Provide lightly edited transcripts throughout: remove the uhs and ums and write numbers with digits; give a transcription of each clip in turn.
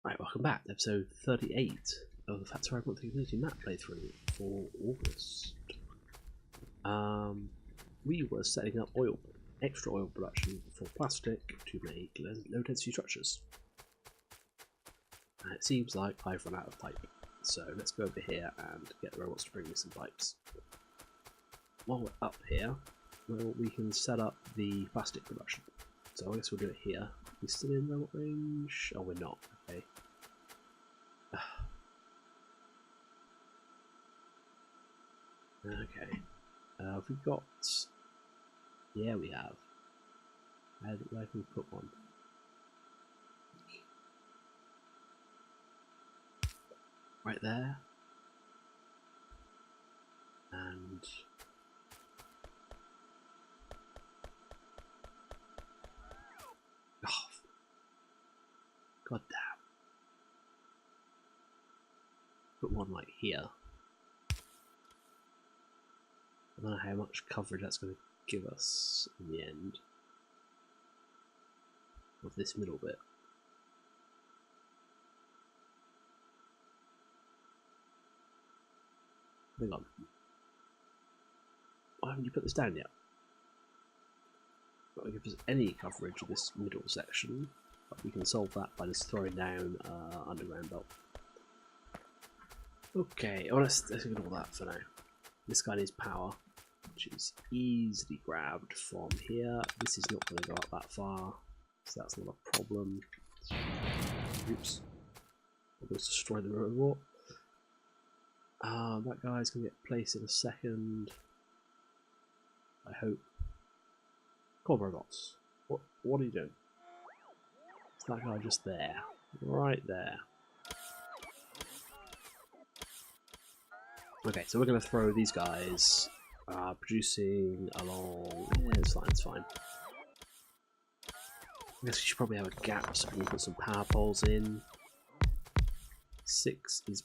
Right, welcome back to episode 38 of the Factorio monthly community map playthrough for August. We were setting up extra oil production for plastic to make low density structures. And it seems like I've run out of pipe, so let's go over here and get the robots to bring me some pipes. While we're up here, well, we can set up the plastic production. So I guess we'll do it here. We're still in robot range? Oh, we're not. Okay. Okay. Have we got... Yeah, we have. Where can we put one? Right there. And... Oh. God damn. Put one like here. I don't know how much coverage that's going to give us in the end of this middle bit. Hang on. Why haven't you put this down yet? Not going to give us any coverage of this middle section, but we can solve that by just throwing down underground belt. Okay, well, let's ignore that for now. This guy needs power, which is easily grabbed from here. This is not going to go up that far, so that's not a problem. Oops. Almost destroyed the robot. That guy's going to get placed in a second. I hope. Come on, robots. What are you doing? Is that guy just there? Right there. Okay, so we're going to throw these guys producing along. Yeah, it's fine, it's fine. I guess we should probably have a gap so we can put some power poles in. 6 is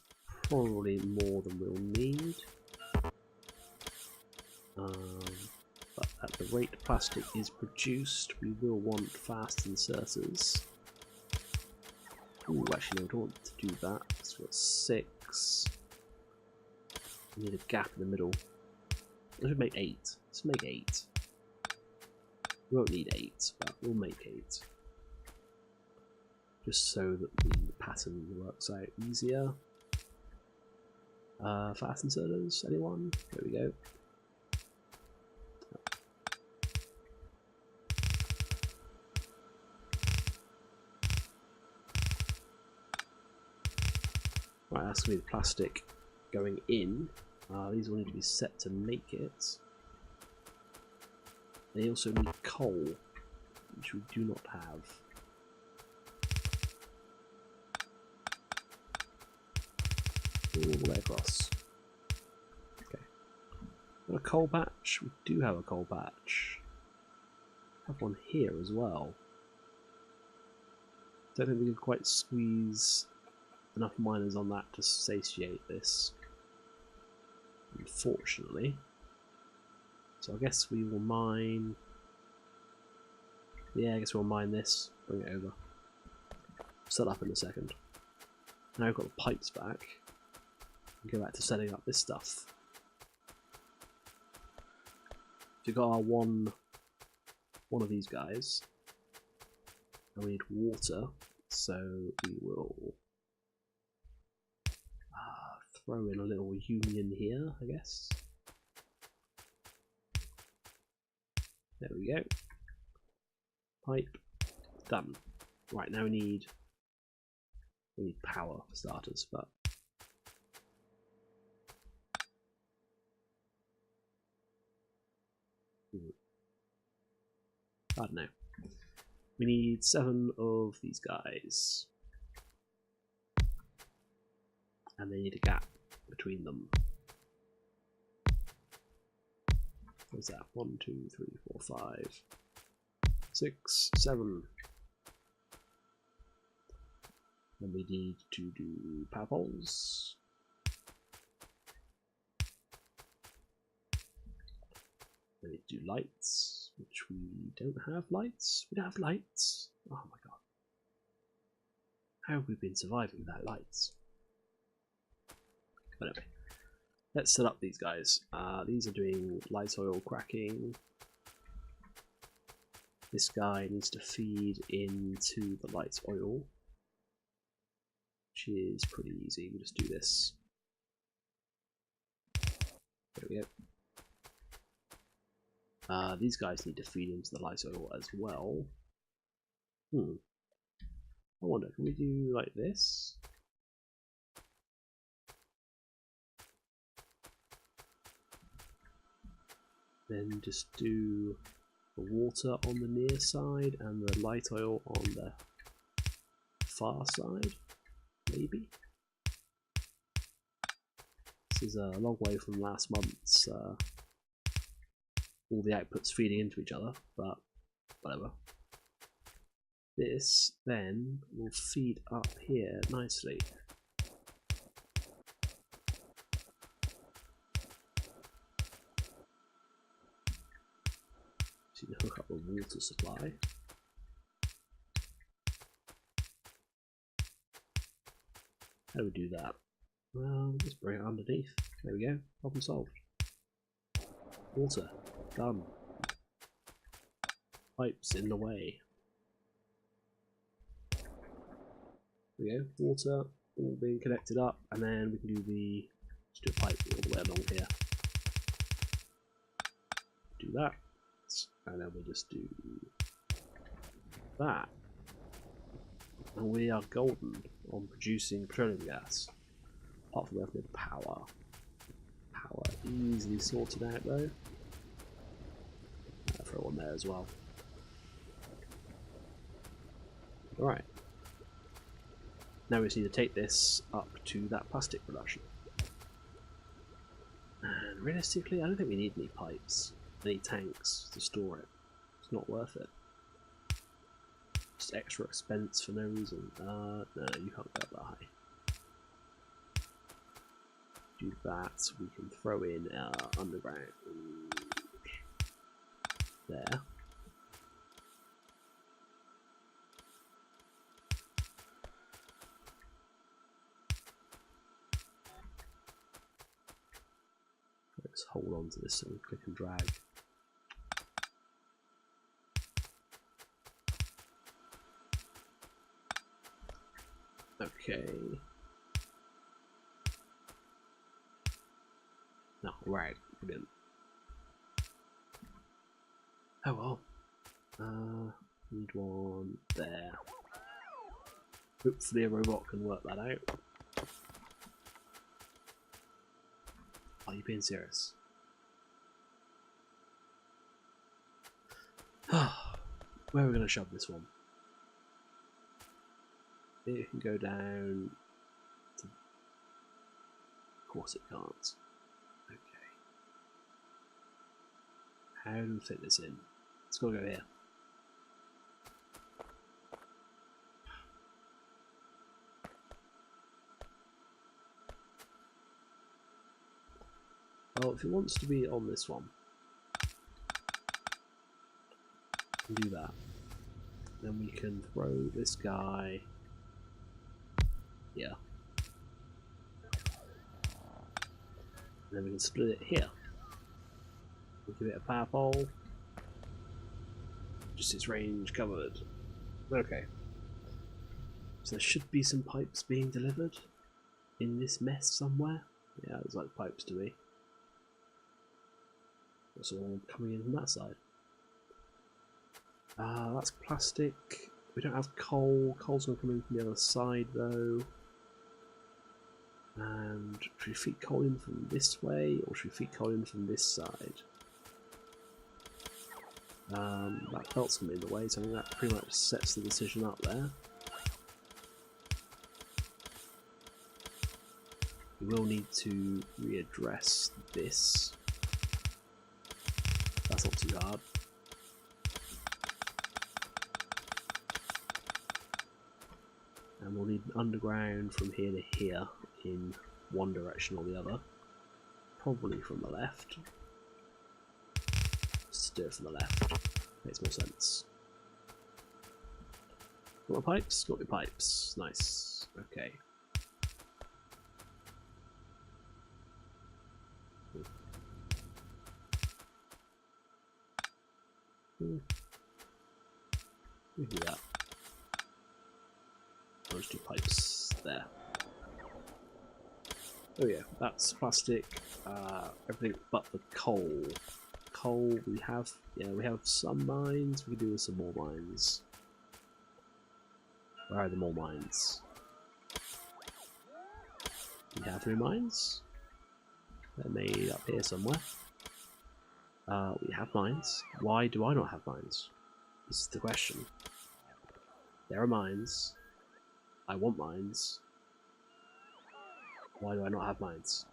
probably more than we'll need. But at the rate plastic is produced, we will want fast inserters. Ooh, actually, no, I don't want to do that. So we've got 6. We need a gap in the middle. Let's make 8. Let's make 8. We won't need 8, but we'll make 8. Just so that the pattern works out easier. Fast inserters, anyone? There we go. Right, that's going to be the plastic going in. These will need to be set to make it. They also need coal, which we do not have. All the way across. Okay. Got a coal patch? We do have a coal patch. Have one here as well. Don't think we can quite squeeze enough miners on that to satiate this, unfortunately. So I guess we will mine. Yeah, I guess we'll mine this, bring it over. Set up in a second. Now we've got the pipes back. Go back to setting up this stuff. We've got our one of these guys, and we need water, so we will throw in a little union here, I guess. There we go. Pipe done. Right, now we need power for starters, but I don't know. We need 7 of these guys, and they need a gap between them. What's that? 1, 2, 3, 4, 5, 6, 7. Then we need to do power poles. Then we need to do lights, which we don't have lights. We don't have lights. Oh my god. How have we been surviving without lights? But anyway, let's set up these guys. These are doing light oil cracking. This guy needs to feed into the light oil, which is pretty easy. We just do this. There we go. These guys need to feed into the light oil as well. I wonder, can we do like this? Then just do the water on the near side and the light oil on the far side, maybe? This is a long way from last month's all the outputs feeding into each other, but whatever. This then will feed up here nicely. So you can hook up a water supply. How do we do that? Well, just bring it underneath. There we go. Problem solved. Water. Done. Pipes in the way. There we go. Water all being connected up, and then we can do the just do a pipe all the way along here. Do that, and then we'll just do that. And we are golden on producing petroleum gas. Apart from we have no power. Power easily sorted out though. I'll throw one there as well. Alright. Now we just need to take this up to that plastic production. And realistically, I don't think we need any pipes, any tanks to store it. It's not worth it. Just extra expense for no reason. No, you can't go up that high. Do that, we can throw in underground there. Let's hold on to this and click and drag. Okay. No, right, brilliant. Oh well. Need one there. Hopefully a robot can work that out. Are you being serious? Where are we going to shove this one? It can go down to... Of course it can't. Okay. How do we fit this in? It's got to go here. Well, if it wants to be on this one, we can do that. Then we can throw this guy here. And then we can split it here. We'll give it a power pole. Just its range covered. Okay. So there should be some pipes being delivered in this mess somewhere. Yeah, there's like pipes to me. That's all coming in from that side. That's plastic. We don't have coal. Coal's going to come in from the other side though. And should we feed coal in from this way, or should we feed coal in from this side? That belt's going to be in the way, so I think that pretty much sets the decision up there. We will need to readdress this. That's not too hard. And we'll need an underground from here to here in one direction or the other. Probably from the left. Let's do it from the left. Makes more sense. Got my pipes? Got my pipes. Nice. Okay. We do that. I'll just do pipes there. Oh yeah, that's plastic. Everything but the coal. Coal we have, yeah, we have some mines. We can do with some more mines. Where are the more mines? We have 3 mines. They're made up here somewhere. We have mines. Why do I not have mines? This is the question. There are mines. I want mines. Why do I not have mines?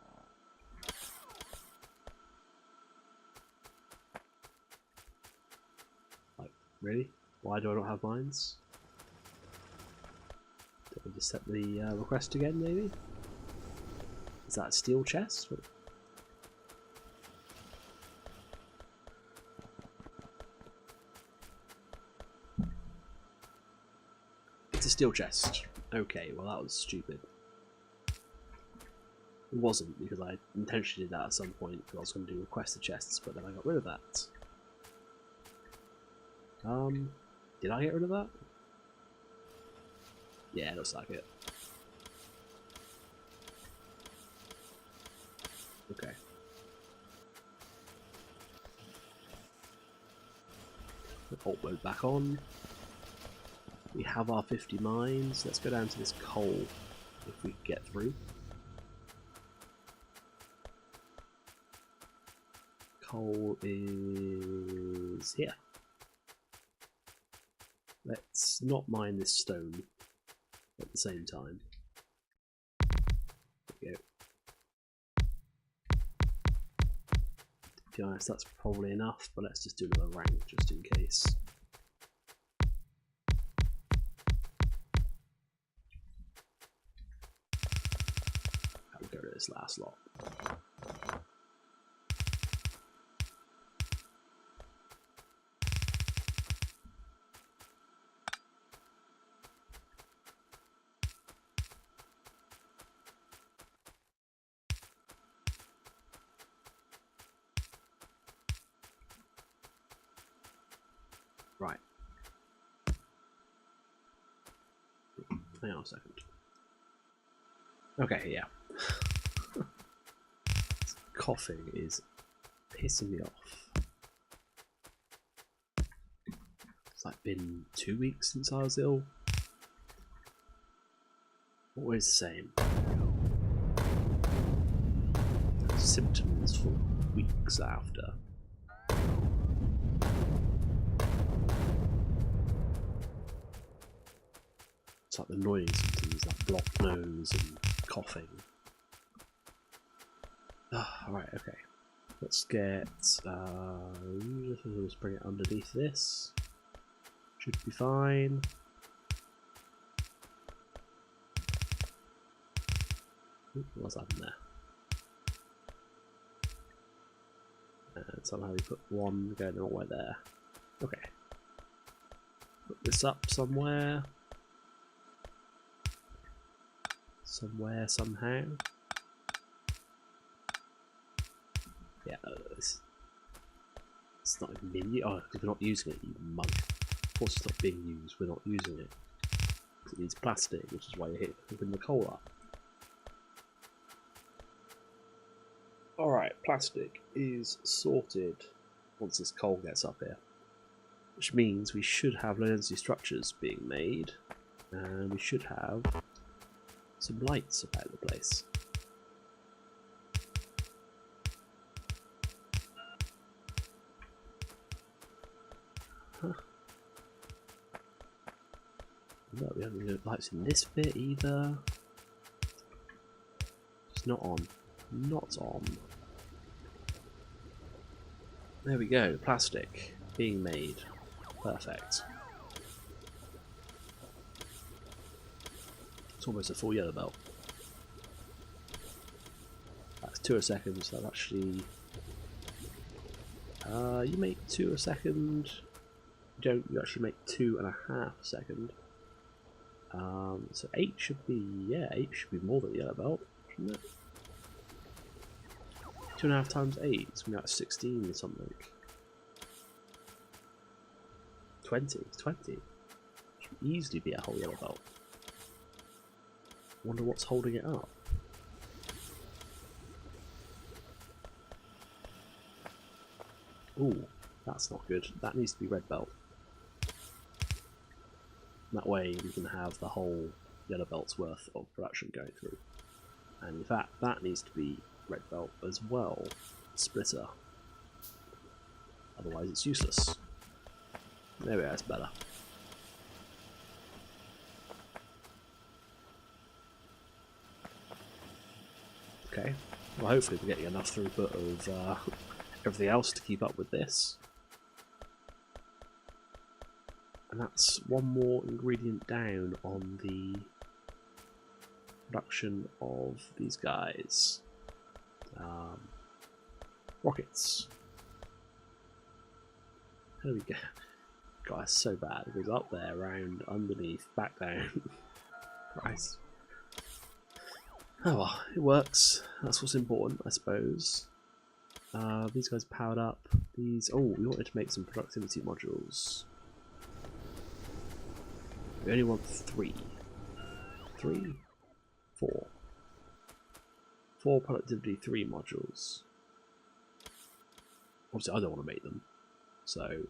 Like, really? Why do I not have mines? Did I just set the request again, maybe? Is that a steel chest? It's a steel chest. Okay, well that was stupid. It wasn't, because I intentionally did that at some point because I was going to do requested chests, but then I got rid of that. Did I get rid of that? Yeah, it looks like it. Okay. Alt mode back on. We have our 50 mines. Let's go down to this coal if we can get through. Coal is here. Let's not mine this stone at the same time. There we go. To be honest, that's probably enough, but let's just do another rank just in case. I'll go to this last lot. Right. Hang on a second. Okay, yeah. Coughing is pissing me off. It's like been 2 weeks since I was ill. Always the same. Symptoms for weeks after. It's like the annoying symptoms like blocked nose and coughing. Alright, okay. Let's get let's bring it underneath this. Should be fine. What's that in there? And somehow we put one going all the way there. Okay. Put this up somewhere. Somewhere, somehow. Yeah, it's not even being used. Oh, because we're not using it, you mug. Of course it's not being used, we're not using it. It needs plastic, which is why you're hooking the coal up. Alright, plastic is sorted once this coal gets up here. Which means we should have low density structures being made. And we should have some lights about the place. Huh. No, we haven't got lights in this bit either. It's not on. Not on. There we go, plastic being made. Perfect. It's almost a full yellow belt. That's 2 a second, so that's actually... you make 2 a second. You don't, you actually make 2.5 a second. So 8 should be, yeah, 8 should be more than the yellow belt, shouldn't it? 2.5 times 8, it's going to be like 16 or something. 20, 20. Should easily be a whole yellow belt. Wonder what's holding it up. Ooh, that's not good. That needs to be red belt. That way we can have the whole yellow belt's worth of production going through. And in fact, that needs to be red belt as well. Splitter. Otherwise it's useless. There we go, that's better. Okay, well hopefully we're getting enough throughput of everything else to keep up with this. And that's one more ingredient down on the production of these guys. Rockets. There we go. God, that's so bad. It goes up there, around, underneath, back down. Christ. Oh well, it works. That's what's important, I suppose. These guys powered up. These. Oh, we wanted to make some productivity modules. We only want 3. 3? 4. 4 productivity 3 modules. Obviously, I don't want to make them, so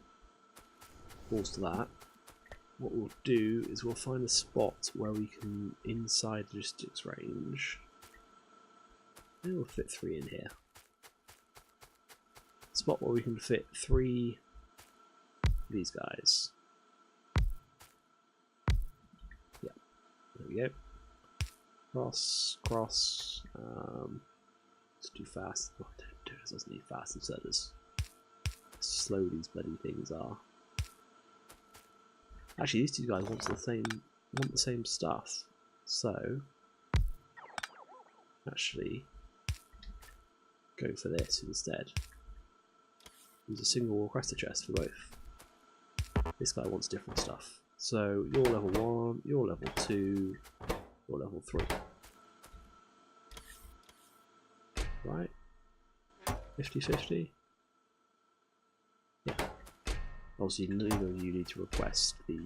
balls to that. What we'll do is we'll find a spot where we can, inside logistics range, maybe we'll fit 3 in here. Spot where we can fit 3 of these guys. Yeah, there we go. Cross, cross. Let's do fast. Oh, don't do this. Let's need fast instead of slow these bloody things are. Actually, these two guys want the same stuff. So, actually, go for this instead. Use a single requester chest for both. This guy wants different stuff. So you're level 1, you're level 2, you're level 3. Right? 50-50? Yeah. Obviously, neither of you need to request the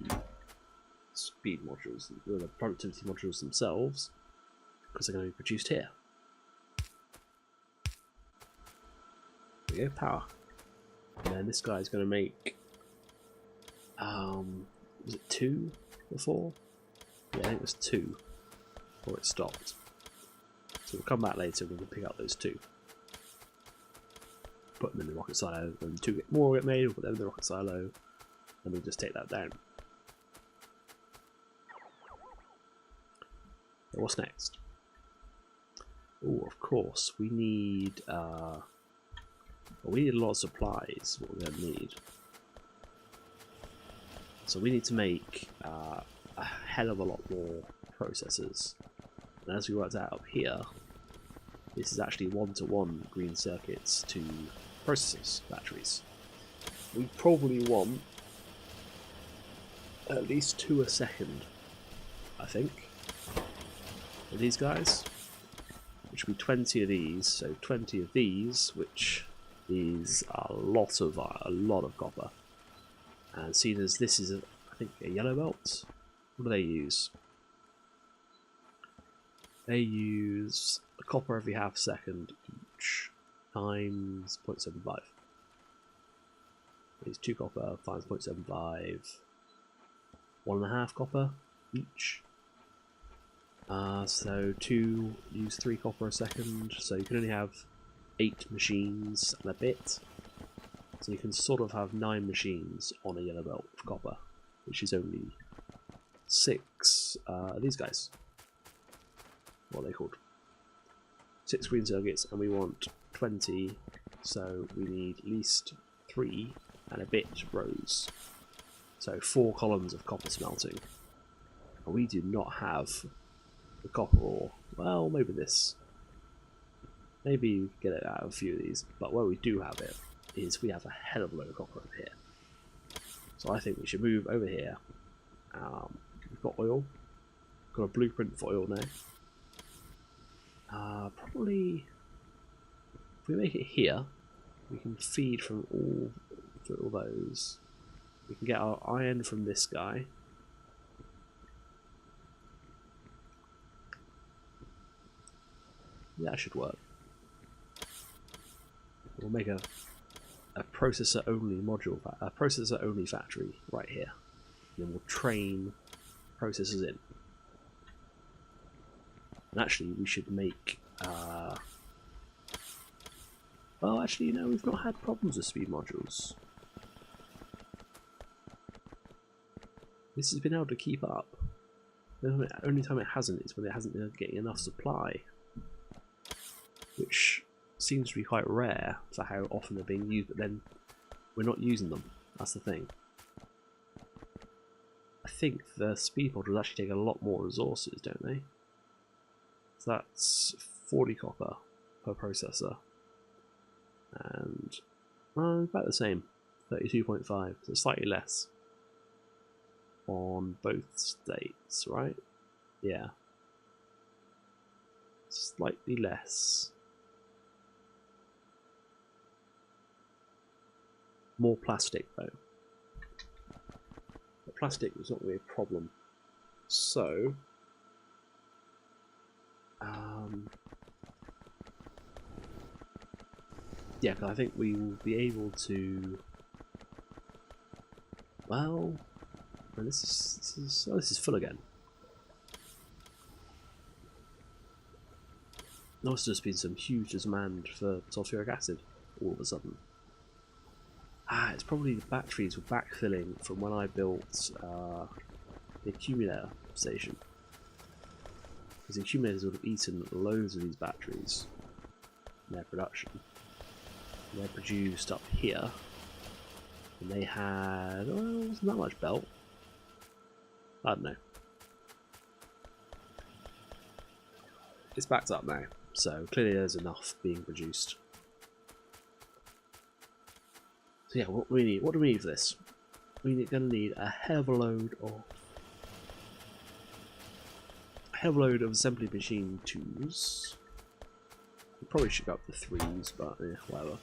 speed modules, the productivity modules themselves, because they're going to be produced here. There we go, power. And then this guy's going to make, was it 2 before? Yeah, I think it was 2 before it stopped. So we'll come back later and we'll pick up those 2. Put them in the rocket silo, and 2 more get made, we'll put them in the rocket silo, and we'll just take that down. So what's next? Oh, of course, we need a lot of supplies, what we're going to need. So we need to make a hell of a lot more processors. And as we worked out up here, this is actually 1-to-1 green circuits to processors, batteries. We probably want at least 2 a second, I think, for these guys. Which would be 20 of these, so 20 of these, which is a lot of copper. And seeing as this is, I think, a yellow belt, what do they use? They use a copper every half second each, times 0.75. Use 2 copper times 0.75, 1.5 copper each. So 2 use 3 copper a second, so you can only have 8 machines and a bit. So you can sort of have 9 machines on a yellow belt of copper, which is only 6 these guys. What are they called? 6 green circuits, and we want 20, so we need at least 3 and a bit rows. So 4 columns of copper smelting. And we do not have the copper ore. Well, maybe this. Maybe you can get it out of a few of these, but where we do have it is we have a hell of a load of copper over here. So I think we should move over here. We've got oil. got a blueprint for oil now. Probably if we make it here, we can feed from all those. We can get our iron from this guy. Yeah, that should work. We'll make a processor only module, a processor only factory right here. And then we'll train processors in. And actually, we should make. Well, actually, no, we've not had problems with speed modules. This has been able to keep up. The only time it hasn't is when it hasn't been getting enough supply, which seems to be quite rare for how often they're being used, but then we're not using them. That's the thing. I think the speed modules actually take a lot more resources, don't they? So that's 40 copper per processor, and about the same, 32.5, so slightly less on both states, right? Yeah, slightly less. More plastic though. The plastic was not really a problem. So yeah, I think we will be able to. Well, this is full again. There's just been some huge demand for sulfuric acid all of a sudden. It's probably the batteries were backfilling from when I built the accumulator station. Because the accumulators would have eaten loads of these batteries in their production. And they're produced up here. And they had, well, wasn't that much belt. I don't know. It's backed up now, so clearly there's enough being produced. So yeah, what do we need for this? We're going to need a hell of a load of assembly machine 2s. We probably should go up to 3s, but yeah, whatever.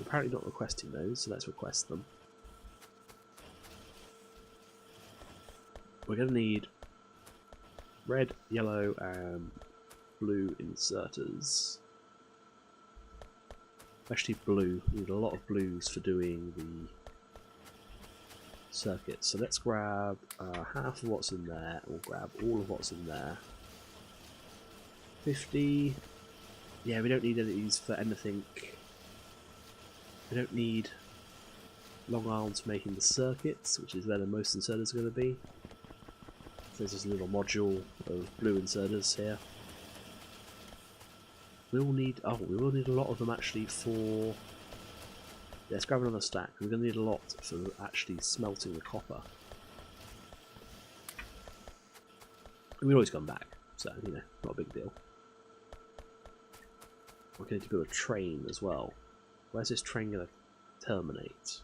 Apparently not requesting those, so let's request them. We're going to need red, yellow, and blue inserters. Especially blue. We need a lot of blues for doing the circuits. So let's grab half of what's in there. We'll grab all of what's in there. 50. Yeah, we don't need any of these for anything. We don't need long arms for making the circuits, which is where the most inserters are going to be. So there's this little module of blue inserters here. We will need a lot of them actually for. Let's grab another stack. We're going to need a lot for actually smelting the copper. We can always come back, so you know, not a big deal. We're going to build a train as well. Where's this train going to terminate?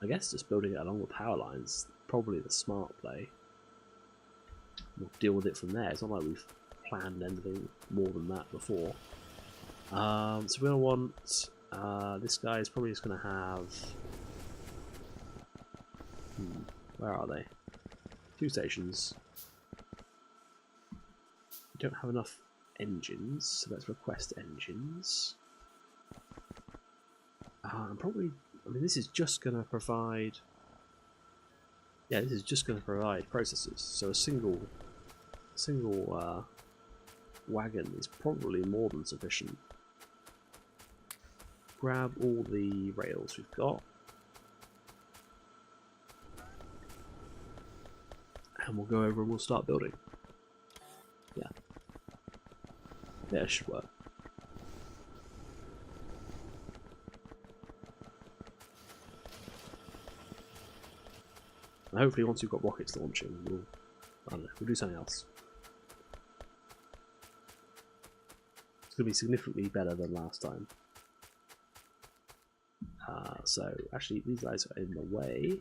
I guess just building it along the power lines, probably the smart play. We'll deal with it from there. It's not like we've planned anything more than that before. So we're going to want this guy is probably just going to have where are they? 2 stations. We don't have enough engines, so let's request engines. This is just going to provide. Yeah, this is just going to provide processors. So a single wagon is probably more than sufficient. Grab all the rails we've got, and we'll go over and we'll start building. Yeah, it should work. And hopefully, once we've got rockets launching, we'll do something else. It's going to be significantly better than last time. So actually, these guys are in the way.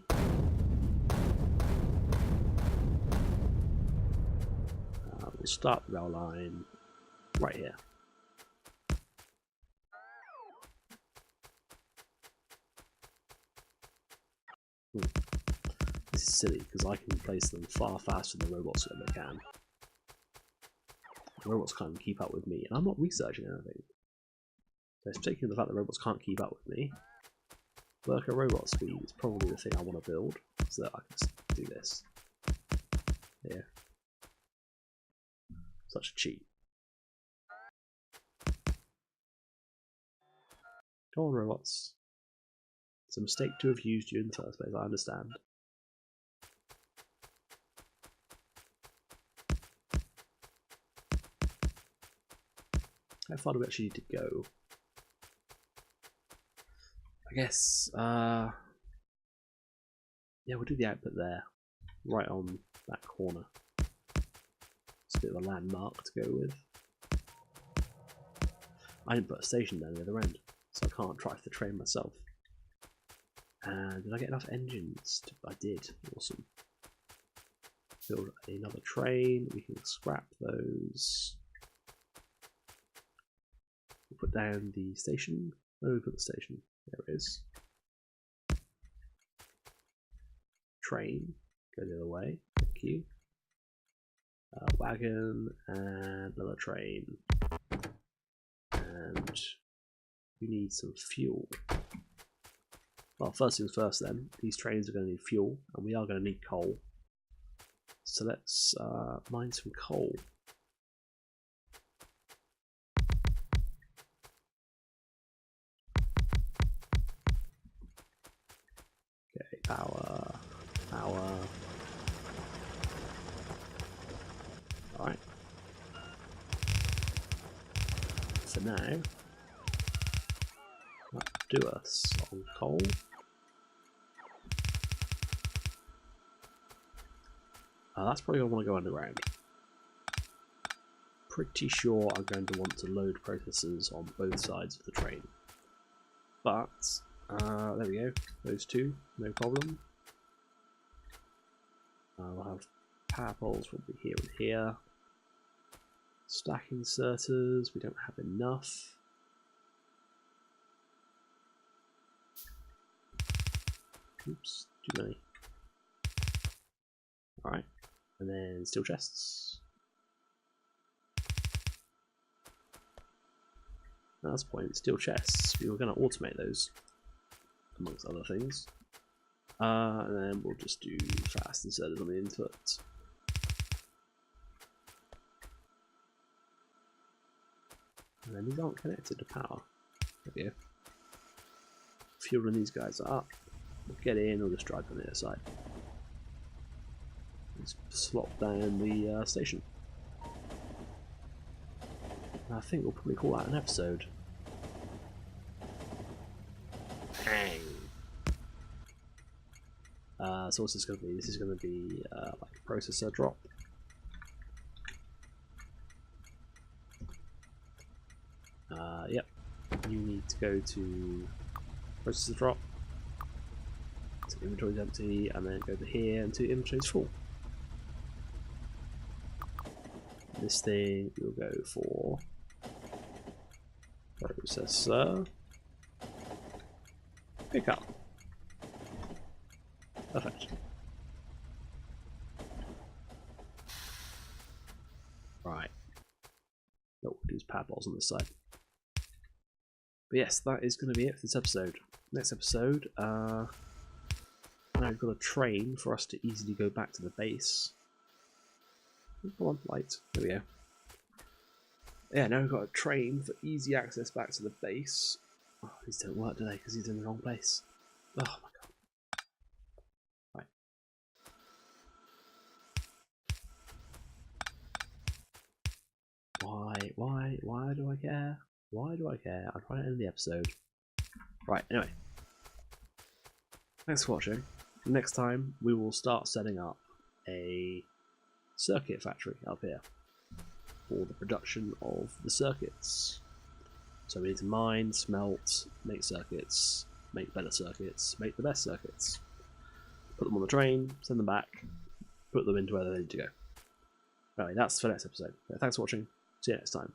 we'll start the rail line right here. This is silly because I can place them far faster than the robots ever can. The robots can't keep up with me, and I'm not researching anything. So it's particularly the fact that robots can't keep up with me. Worker robot speed is probably the thing I want to build, so that I can just do this. Yeah. Such a cheat. Come on, robots. It's a mistake to have used you in the first place, I understand. How far do we actually need to go? I guess, yeah, we'll do the output there, right on that corner. It's a bit of a landmark to go with. I didn't put a station down the other end, so I can't drive the train myself. And did I get enough engines? I did. Awesome. Build another train. We can scrap those. We'll put down the station. Where do we put the station? There it is. Train. Go the other way. Thank you. Wagon and another train. And we need some fuel. Well, first things first then, these trains are going to need fuel, and we are going to need coal. So let's mine some coal. Okay, power. Alright. For now, that'll do us on coal. That's probably going to want to go underground. Pretty sure I'm going to want to load processors on both sides of the train. But, there we go. Those two, no problem. We'll have power poles probably here and here. Stack inserters, we don't have enough. Oops, too many. Alright. And then steel chests. That's the point, steel chests. We were going to automate those, amongst other things. And then we'll just do fast inserters on the input. And then these aren't connected to power. There we go. Fueling these guys up. We'll get in, we'll just drive on the other side. Let's slot down the station. I think we'll probably call that an episode. Bang! So what's this going to be? This is going to be like a processor drop. Yep. You need to go to processor drop. So inventory is empty, and then go to here until inventory is full. This thing will go for processor pickup. Perfect. Right. No, we'll do power balls on this side. But yes, that is going to be it for this episode. Next episode, now we've got a train for us to easily go back to the base. Come on, light. There we go. Yeah, now we've got a train for easy access back to the base. Oh, these don't work today because he's in the wrong place. Oh my god. Right. Why do I care? Why do I care? I'm trying to end the episode. Right, anyway. Thanks for watching. Next time, we will start setting up a circuit factory up here for the production of the circuits. So we need to mine, smelt, make circuits, make better circuits, make the best circuits. Put them on the train, send them back, put them into where they need to go. Anyway, that's for next episode. Thanks for watching. See you next time.